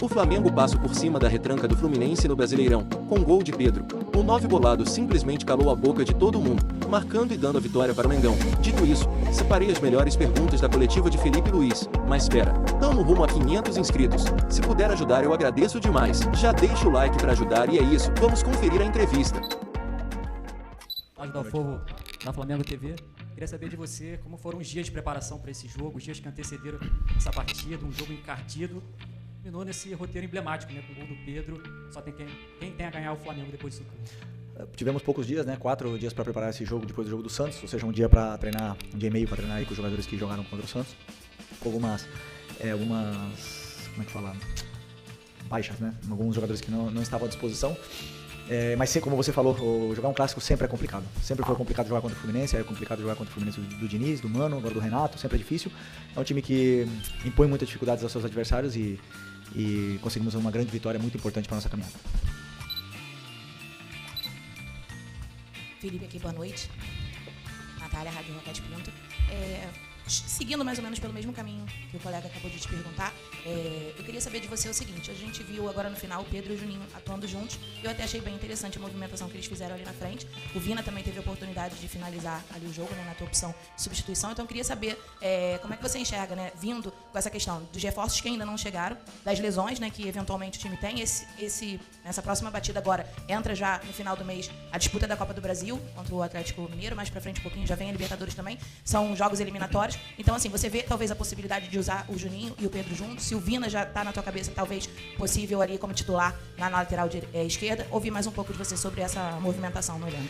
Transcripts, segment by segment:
O Flamengo passa por cima da retranca do Fluminense no Brasileirão, com gol de Pedro. O 9 bolado simplesmente calou a boca de todo mundo, marcando e dando a vitória para o Mengão. Dito isso, separei as melhores perguntas da coletiva de Felipe Luiz. Mas espera, tamo rumo a 500 inscritos. Se puder ajudar eu agradeço demais. Já deixa o like para ajudar e é isso, vamos conferir a entrevista. Da Fogo da Flamengo TV. Queria saber de você como foram os dias de preparação para esse jogo, os dias que antecederam essa partida, um jogo encardido. Terminou nesse roteiro emblemático, né, com o gol do Pedro. Só tem quem tem a ganhar o Flamengo depois disso tudo. Tivemos poucos dias, né? 4 dias para preparar esse jogo depois do jogo do Santos, ou seja, um dia para treinar, um dia e meio para treinar aí com os jogadores que jogaram contra o Santos. Com algumas como é que fala? Baixas, né? Alguns jogadores que não estavam à disposição. Mas como você falou, jogar um clássico sempre é complicado. Sempre foi complicado jogar contra o Fluminense, é complicado jogar contra o Fluminense do Diniz, do Mano, agora do Renato, sempre é difícil. É um time que impõe muitas dificuldades aos seus adversários e conseguimos uma grande vitória muito importante para a nossa caminhada. Felipe aqui, boa noite. Natália, Rádio Roquete Pinto. Seguindo mais ou menos pelo mesmo caminho que o colega acabou de te perguntar, eu queria saber de você o seguinte: a gente viu agora no final o Pedro e o Juninho atuando juntos. Eu até achei bem interessante a movimentação que eles fizeram ali na frente. O Vina também teve a oportunidade de finalizar ali o jogo, né, na tua opção de substituição. Então eu queria saber como é que você enxerga, né, vindo com essa questão dos reforços que ainda não chegaram, das lesões, né, que eventualmente o time tem. Essa próxima batida agora entra já no final do mês a disputa da Copa do Brasil contra o Atlético Mineiro. Mais pra frente um pouquinho já vem a Libertadores também. São jogos eliminatórios. Então, assim, você vê talvez a possibilidade de usar o Juninho e o Pedro juntos. Se o Vina já está na tua cabeça, talvez possível ali como titular na lateral esquerda. Ouvir mais um pouco de você sobre essa movimentação no elenco.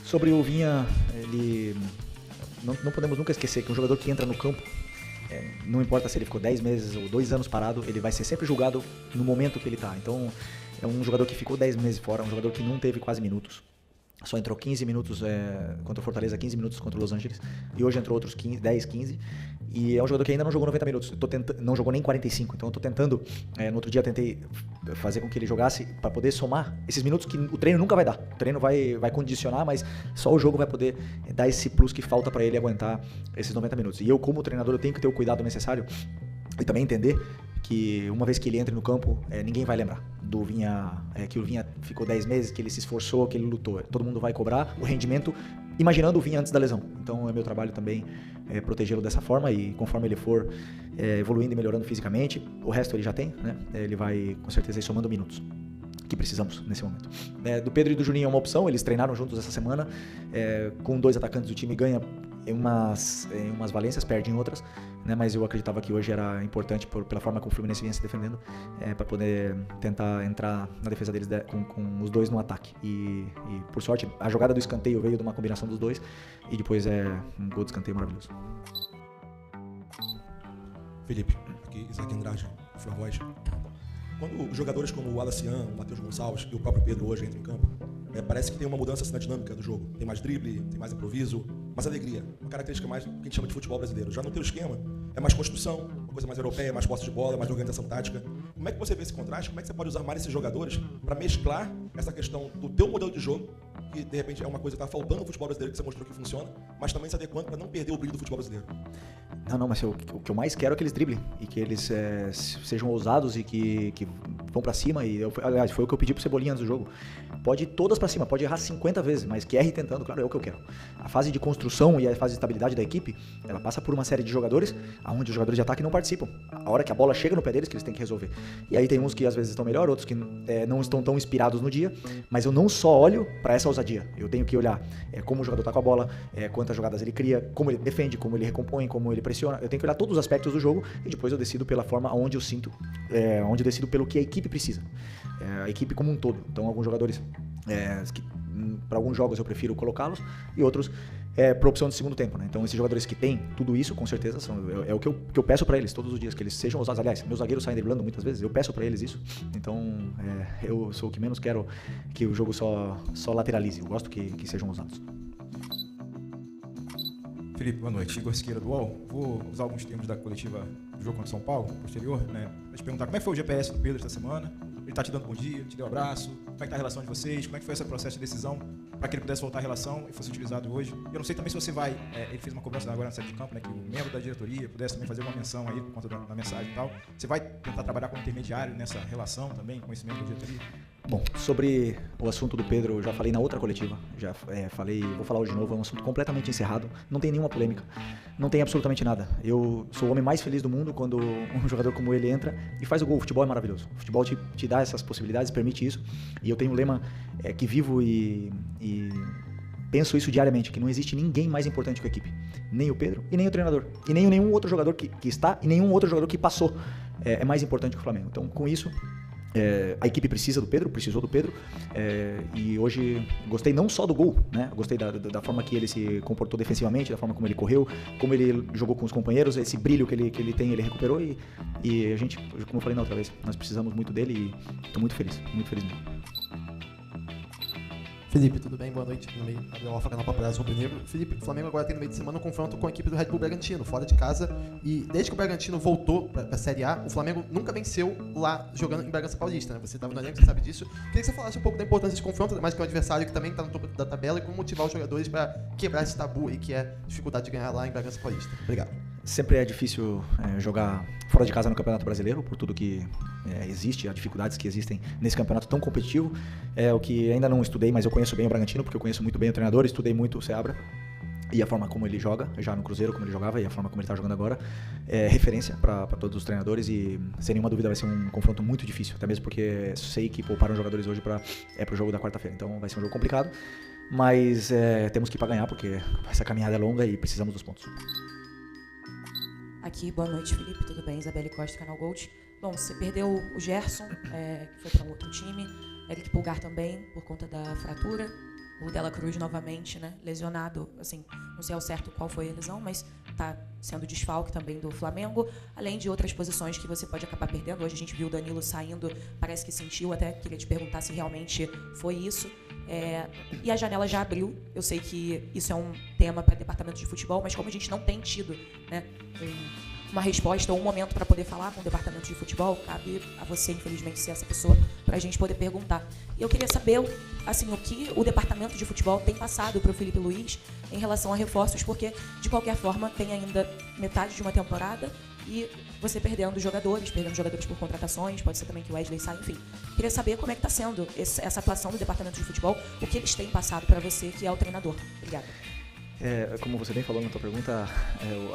Sobre o Vinha, ele não podemos nunca esquecer que um jogador que entra no campo, não importa se ele ficou 10 meses ou 2 anos parado, ele vai ser sempre julgado no momento que ele está. Então, é um jogador que ficou 10 meses fora, um jogador que não teve quase minutos. Só entrou 15 minutos contra o Fortaleza, 15 minutos contra o Los Angeles. E hoje entrou outros 10, 15. E é um jogador que ainda não jogou 90 minutos. Não jogou nem 45. Então eu tô tentando, no outro dia eu tentei fazer com que ele jogasse para poder somar esses minutos que o treino nunca vai dar. O treino vai condicionar, mas só o jogo vai poder dar esse plus que falta para ele aguentar esses 90 minutos. E eu, como treinador, eu tenho que ter o cuidado necessário e também entender que uma vez que ele entre no campo, ninguém vai lembrar do Vinha, que o Vinha ficou 10 meses, que ele se esforçou, que ele lutou. Todo mundo vai cobrar o rendimento imaginando o Vinha antes da lesão. Então é meu trabalho também protegê-lo dessa forma e conforme ele for evoluindo e melhorando fisicamente, o resto ele já tem, né? Ele vai com certeza ir somando minutos que precisamos nesse momento. Do Pedro e do Juninho é uma opção, eles treinaram juntos essa semana, com 2 atacantes o time ganha em umas valências, perde em outras, né? Mas eu acreditava que hoje era importante pela forma como o Fluminense vinha se defendendo, para poder tentar entrar na defesa deles com os dois no ataque. E por sorte, a jogada do escanteio veio de uma combinação dos dois e depois um gol de escanteio maravilhoso. Felipe, aqui Isaac Andrade, Fla Voz. Quando jogadores como o Alacian, o Matheus Gonçalves e o próprio Pedro hoje entram em campo, parece que tem uma mudança assim, na dinâmica do jogo. Tem mais drible, tem mais improviso, mais alegria. Uma característica mais que a gente chama de futebol brasileiro. Já no teu esquema, é mais construção, uma coisa mais europeia, mais posse de bola, mais organização tática. Como é que você vê esse contraste? Como é que você pode usar mais esses jogadores para mesclar essa questão do teu modelo de jogo, que de repente é uma coisa que está faltando no futebol brasileiro, que você mostrou que funciona, mas também se adequando para não perder o brilho do futebol brasileiro? Não, mas o que eu mais quero é que eles driblem e que eles sejam ousados e que vão pra cima. Aliás, foi o que eu pedi pro Cebolinha antes do jogo. Pode ir todas pra cima, pode errar 50 vezes, mas que erre tentando, claro, é o que eu quero. A fase de construção e a fase de estabilidade da equipe, ela passa por uma série de jogadores, onde os jogadores de ataque não participam. A hora que a bola chega no pé deles, que eles têm que resolver. E aí tem uns que às vezes estão melhor, outros que não estão tão inspirados no dia, mas eu não só olho pra essa ousadia. Eu tenho que olhar como o jogador tá com a bola, quantas jogadas ele cria, como ele defende, como ele recompõe, como ele pressiona. Eu tenho que olhar todos os aspectos do jogo e depois eu decido pela forma onde eu sinto, onde eu decido pelo que a equipe precisa. A equipe como um todo. Então, alguns jogadores, para alguns jogos eu prefiro colocá-los e outros por opção de segundo tempo, né? Então, esses jogadores que têm tudo isso, com certeza, é o que eu peço para eles todos os dias, que eles sejam ousados. Aliás, meus zagueiros saem driblando muitas vezes, eu peço para eles isso. Então, eu sou o que menos quero que o jogo só lateralize. Eu gosto que sejam ousados. Felipe, boa noite. Igor Siqueira do UOL. Vou usar alguns termos da coletiva do jogo contra o São Paulo, posterior, né? Pra te perguntar como é que foi o GPS do Pedro esta semana. Ele tá te dando bom dia, te deu um abraço? Como é que tá a relação de vocês? Como é que foi esse processo de decisão para que ele pudesse voltar à relação e fosse utilizado hoje? Eu não sei também se você vai... ele fez uma cobrança agora na saída de campo, né? Que o membro da diretoria pudesse também fazer uma menção aí por conta da mensagem e tal. Você vai tentar trabalhar como intermediário nessa relação também, com esse membro da diretoria? Bom, sobre o assunto do Pedro, eu já falei na outra coletiva, já falei, vou falar hoje de novo, é um assunto completamente encerrado, não tem nenhuma polêmica, não tem absolutamente nada. Eu sou o homem mais feliz do mundo quando um jogador como ele entra e faz o gol. O futebol é maravilhoso, o futebol te dá essas possibilidades, permite isso, e eu tenho um lema que vivo e penso isso diariamente, que não existe ninguém mais importante que a equipe, nem o Pedro e nem o treinador, e nem nenhum outro jogador que está e nenhum outro jogador que passou é mais importante que o Flamengo. Então, com isso... a equipe precisou do Pedro, e hoje gostei não só do gol, né? Gostei da forma que ele se comportou defensivamente, da forma como ele correu, como ele jogou com os companheiros, esse brilho que ele tem, ele recuperou e a gente, como eu falei na outra vez, nós precisamos muito dele e estou muito feliz mesmo. Felipe, tudo bem? Boa noite. No meio Gabriel Alfa, canal Paparazzo Rubro-Negro. Felipe, o Flamengo agora tem no meio de semana um confronto com a equipe do Red Bull Bragantino, fora de casa. E desde que o Bragantino voltou para a Série A, o Flamengo nunca venceu lá jogando em Bragança Paulista, né? Você estava no elenco, você sabe disso. Queria que você falasse um pouco da importância desse confronto, mais que é um adversário que também está no topo da tabela, e como motivar os jogadores para quebrar esse tabu aí que é a dificuldade de ganhar lá em Bragança Paulista. Obrigado. Sempre é difícil jogar fora de casa no Campeonato Brasileiro, por tudo que existe, as dificuldades que existem nesse campeonato tão competitivo. É o que ainda não estudei, mas eu conheço bem o Bragantino, porque eu conheço muito bem o treinador, estudei muito o Seabra, e a forma como ele joga, já no Cruzeiro, como ele jogava, e a forma como ele está jogando agora, é referência para todos os treinadores, e sem nenhuma dúvida vai ser um confronto muito difícil, até mesmo porque sei que pouparam os jogadores hoje para o jogo da quarta-feira, então vai ser um jogo complicado, mas temos que ir para ganhar, porque essa caminhada é longa e precisamos dos pontos. Aqui, boa noite, Felipe, tudo bem? Isabelle Costa, Canal Gold. Bom, você perdeu o Gerson, que foi para outro time, Eric Pulgar também, por conta da fratura, o Dela Cruz novamente, né, lesionado, assim, não sei ao certo qual foi a lesão, mas está sendo desfalque também do Flamengo, além de outras posições que você pode acabar perdendo. Hoje a gente viu o Danilo saindo, parece que sentiu, até queria te perguntar se realmente foi isso. E a janela já abriu, eu sei que isso é um tema para departamento de futebol, mas como a gente não tem tido, né, uma resposta ou um momento para poder falar com o departamento de futebol, cabe a você, infelizmente, ser essa pessoa para a gente poder perguntar. E eu queria saber, assim, o que o departamento de futebol tem passado para o Felipe Luiz em relação a reforços, porque, de qualquer forma, tem ainda metade de uma temporada e você perdendo jogadores por contratações, pode ser também que o Wesley saia, enfim. Queria saber como é que está sendo essa atuação do departamento de futebol, o que eles têm passado para você, que é o treinador. Obrigada. Como você bem falou na tua pergunta,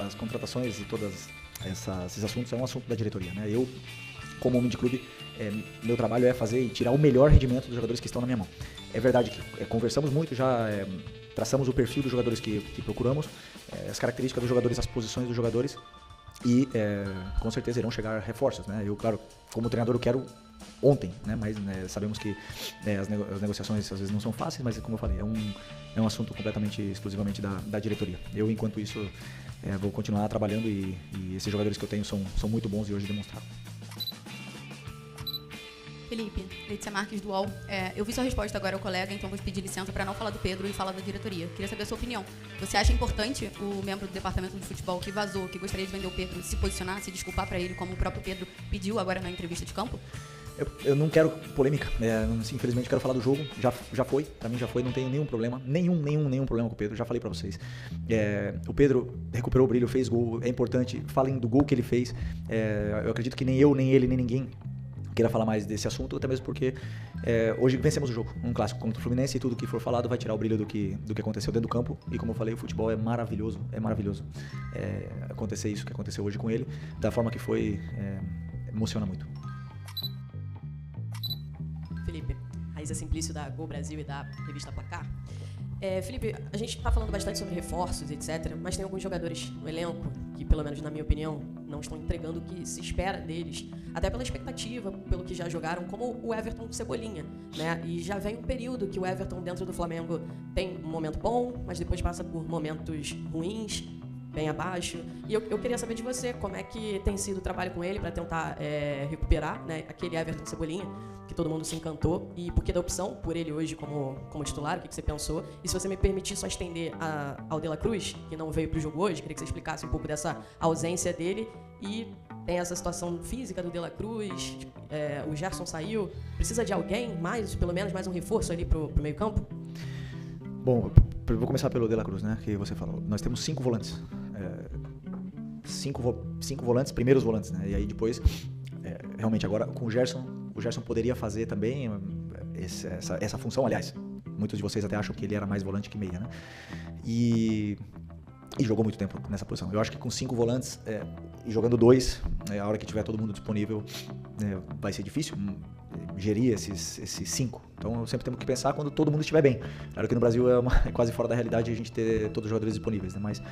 as contratações e todos esses assuntos é um assunto da diretoria, né? Eu, como homem de clube, meu trabalho é fazer e tirar o melhor rendimento dos jogadores que estão na minha mão. É verdade que conversamos muito, já traçamos o perfil dos jogadores que procuramos, as características dos jogadores, as posições dos jogadores e com certeza irão chegar reforços, né? Eu, claro, como treinador eu quero ontem, né? Mas sabemos que as negociações às vezes não são fáceis, mas como eu falei, é um assunto completamente, exclusivamente da diretoria. Eu, enquanto isso, vou continuar trabalhando e esses jogadores que eu tenho são muito bons e hoje demonstraram. Felipe, Letícia Marques do UOL. Eu vi sua resposta agora ao colega, então vou pedir licença para não falar do Pedro e falar da diretoria. Queria saber a sua opinião. Você acha importante o membro do departamento de futebol que vazou, que gostaria de vender o Pedro, se posicionar, se desculpar para ele, como o próprio Pedro pediu agora na entrevista de campo? Eu não quero polêmica, infelizmente quero falar do jogo, já foi, pra mim já foi, não tenho nenhum problema, nenhum problema com o Pedro, já falei pra vocês. O Pedro recuperou o brilho, fez gol, é importante, falem do gol que ele fez, eu acredito que nem eu, nem ele, nem ninguém queira falar mais desse assunto, até mesmo porque hoje vencemos o jogo, um clássico contra o Fluminense, e tudo que for falado vai tirar o brilho do que aconteceu dentro do campo, e como eu falei, o futebol é maravilhoso, acontecer isso que aconteceu hoje com ele, da forma que foi, emociona muito. Felipe, Raíssa Simplício da Gol Brasil e da revista Placar. Felipe, a gente está falando bastante sobre reforços, etc., mas tem alguns jogadores no elenco que, pelo menos na minha opinião, não estão entregando o que se espera deles, até pela expectativa, pelo que já jogaram, como o Everton Cebolinha, né? E já vem um período que o Everton dentro do Flamengo tem um momento bom, mas depois passa por momentos ruins, bem abaixo. E eu queria saber de você como é que tem sido o trabalho com ele para tentar recuperar, né, aquele Everton Cebolinha, que todo mundo se encantou, e por que da opção por ele hoje como titular, o que você pensou? E se você me permitir só estender ao Dela Cruz, que não veio para o jogo hoje, queria que você explicasse um pouco dessa ausência dele e Tem essa situação física do De La Cruz, o Gerson saiu. Precisa de alguém mais, pelo menos mais um reforço ali pro meio campo? Bom, eu vou começar pelo De La Cruz, né, que você falou. Nós temos 5 volantes. 5 volantes, primeiros volantes, né? E aí depois, realmente agora com o Gerson poderia fazer também essa função, aliás. Muitos de vocês até acham que ele era mais volante que meia, né? E jogou muito tempo nessa posição. Eu acho que com 5 volantes e jogando 2, a hora que tiver todo mundo disponível, vai ser difícil gerir esses 5. Então sempre temos que pensar quando todo mundo estiver bem. Claro que no Brasil é quase fora da realidade a gente ter todos os jogadores disponíveis, né? Mas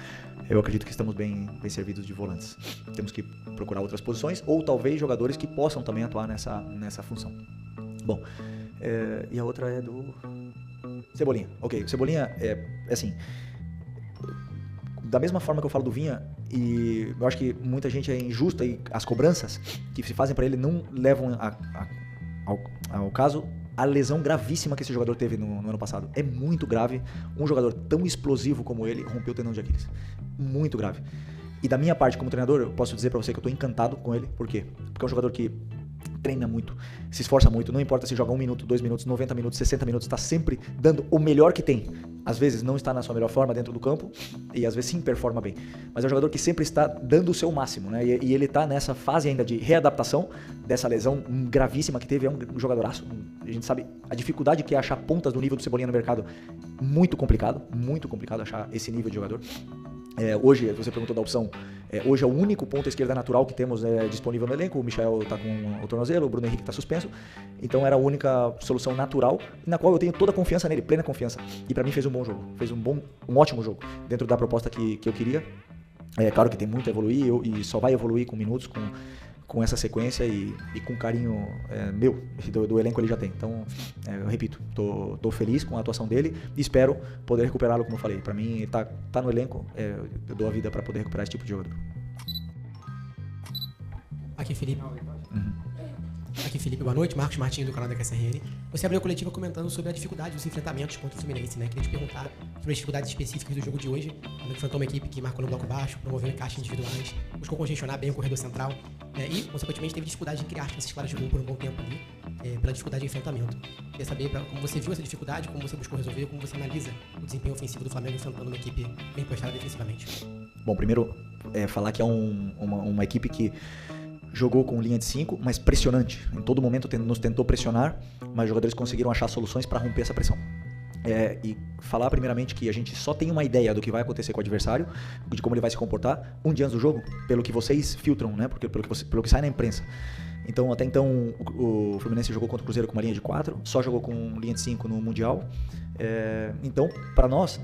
eu acredito que estamos bem servidos de volantes. Temos que procurar outras posições ou talvez jogadores que possam também atuar nessa função. Bom, e a outra é do Cebolinha. Ok, o Cebolinha assim, da mesma forma que eu falo do Vinha, e eu acho que muita gente é injusta e as cobranças que se fazem para ele não levam ao caso a lesão gravíssima que esse jogador teve no ano passado. É muito grave. Um jogador tão explosivo como ele rompeu o tendão de Aquiles. Muito grave. E da minha parte como treinador, eu posso dizer para você que eu tô encantado com ele. Por quê? Porque é um jogador que treina muito, se esforça muito, não importa se joga 1 minuto, 2 minutos, 90 minutos, 60 minutos, está sempre dando o melhor que tem. Às vezes não está na sua melhor forma dentro do campo e às vezes sim performa bem. Mas é um jogador que sempre está dando o seu máximo, né? E ele está nessa fase ainda de readaptação dessa lesão gravíssima que teve. É um jogadoraço. A gente sabe a dificuldade que é achar pontas do nível do Cebolinha no mercado. Muito complicado achar esse nível de jogador. Hoje, você perguntou da opção, hoje é o único ponto à esquerda natural que temos disponível no elenco. O Michael está com o tornozelo, o Bruno Henrique está suspenso, então era a única solução natural, na qual eu tenho toda a confiança nele, plena confiança, e para mim fez um bom jogo, fez um ótimo jogo, dentro da proposta que eu queria. Claro que tem muito a evoluir, e só vai evoluir com minutos, com essa sequência e com carinho meu, do elenco ele já tem. Então, eu repito, tô feliz com a atuação dele e espero poder recuperá-lo, como eu falei. Para mim, tá no elenco, eu dou a vida para poder recuperar esse tipo de jogador. Aqui, Felipe. Aqui, Felipe, boa noite. Marcos Martins, do canal da KSRN. Você abriu a coletiva comentando sobre a dificuldade dos enfrentamentos contra o Fluminense, né? Queria te perguntar sobre as dificuldades específicas do jogo de hoje, quando enfrentou uma equipe que marcou no bloco baixo, promoveu encaixes individuais, buscou congestionar bem o corredor central, e, consequentemente, teve dificuldade em criar chances claras de gol por um bom tempo ali, pela dificuldade de enfrentamento. Queria saber como você viu essa dificuldade, como você buscou resolver, como você analisa o desempenho ofensivo do Flamengo enfrentando uma equipe bem postada defensivamente. Bom, primeiro, falar que é uma equipe que jogou com linha de 5, mas pressionante. Em todo momento nos tentou pressionar, mas os jogadores conseguiram achar soluções para romper essa pressão. E falar primeiramente que a gente só tem uma ideia do que vai acontecer com o adversário, de como ele vai se comportar um dia antes do jogo, pelo que vocês filtram, né? Pelo que sai na imprensa. Então, até então, o Fluminense jogou contra o Cruzeiro com uma linha de 4, só jogou com linha de 5 no Mundial. Então, para nós,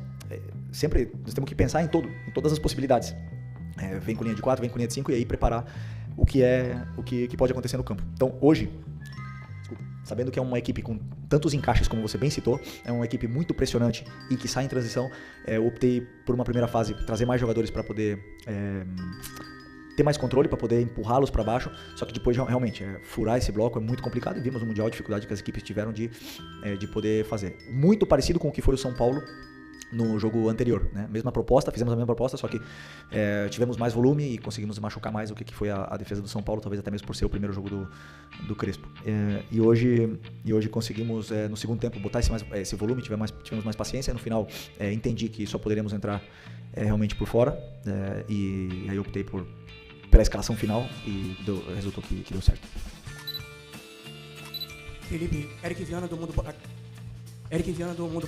sempre nós temos que pensar em todas as possibilidades. Vem com linha de 4, vem com linha de 5 e aí preparar o que pode acontecer no campo. Então, hoje, sabendo que é uma equipe com tantos encaixes, como você bem citou, é uma equipe muito pressionante e que sai em transição, optei por uma primeira fase, trazer mais jogadores para poder ter mais controle, para poder empurrá-los para baixo, só que depois, realmente, furar esse bloco é muito complicado e vimos no Mundial a dificuldade que as equipes tiveram de poder fazer. Muito parecido com o que foi o São Paulo no jogo anterior, né? Mesma proposta, fizemos a mesma proposta, só que tivemos mais volume e conseguimos machucar mais o que foi a defesa do São Paulo, talvez até mesmo por ser o primeiro jogo do Crespo. E hoje conseguimos, no segundo tempo, botar esse volume, tivemos mais paciência. No final, entendi que só poderíamos entrar realmente por fora, e aí optei pela escalação final e resultou que deu certo. Felipe, Eric Viana do Mundo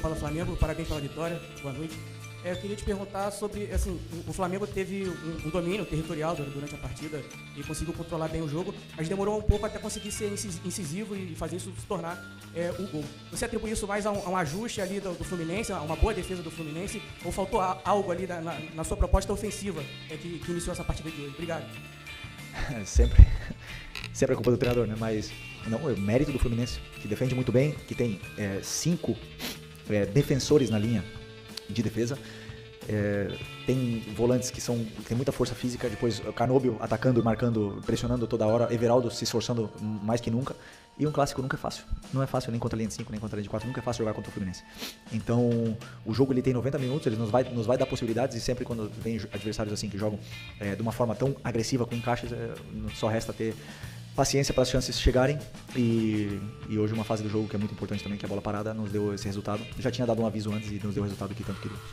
para o Flamengo, parabéns pela vitória, boa noite. Eu queria te perguntar sobre, assim, o Flamengo teve um domínio territorial durante a partida e conseguiu controlar bem o jogo, mas demorou um pouco até conseguir ser incisivo e fazer isso se tornar o gol. Você atribui isso mais a um ajuste ali do Fluminense, a uma boa defesa do Fluminense, ou faltou algo ali na sua proposta ofensiva que iniciou essa partida de hoje? Obrigado. Sempre é culpa do treinador, né? Mas não, é o mérito do Fluminense, que defende muito bem, que tem 5 defensores na linha de defesa, tem volantes que tem muita força física, depois o Canóbio atacando, marcando, pressionando toda hora, Everaldo se esforçando mais que nunca. E um clássico nunca é fácil. Não é fácil nem contra a linha de 5, nem contra a linha de 4. Nunca é fácil jogar contra o Fluminense. Então, o jogo ele tem 90 minutos, ele nos vai dar possibilidades. E sempre quando vem adversários assim que jogam de uma forma tão agressiva com encaixes, só resta ter paciência para as chances chegarem. E hoje uma fase do jogo que é muito importante também, que é a bola parada, nos deu esse resultado. Já tinha dado um aviso antes e nos deu o resultado que tanto queríamos.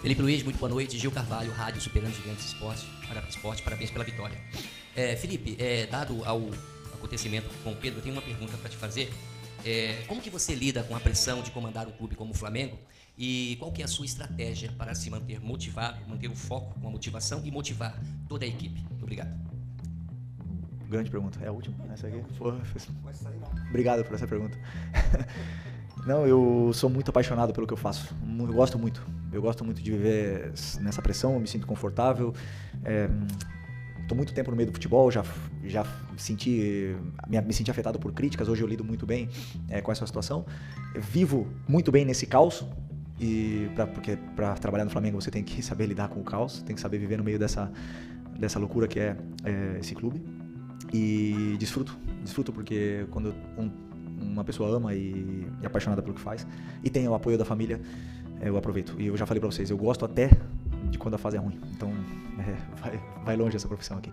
Felipe Luiz, muito boa noite. Gil Carvalho, Rádio Superando Gigantes Esporte, parabéns pela vitória. Felipe, dado ao acontecimento com o Pedro, eu tenho uma pergunta para te fazer. Como que você lida com a pressão de comandar um clube como o Flamengo e qual que é a sua estratégia para se manter motivado, manter o foco com a motivação e motivar toda a equipe? Muito obrigado. Grande pergunta. É a última? Essa aqui? Porra, obrigado por essa pergunta. Não, eu sou muito apaixonado pelo que eu faço. Eu gosto muito. Eu gosto muito de viver nessa pressão, eu me sinto confortável. Estou muito tempo no meio do futebol, já me senti afetado por críticas. Hoje eu lido muito bem com essa situação. Eu vivo muito bem nesse caos. Porque para trabalhar no Flamengo você tem que saber lidar com o caos, tem que saber viver no meio dessa loucura que é esse clube. E desfruto porque quando uma pessoa ama e é apaixonada pelo que faz e tem o apoio da família, eu aproveito. E eu já falei pra vocês, eu gosto até de quando a fase é ruim. Então vai longe essa profissão aqui.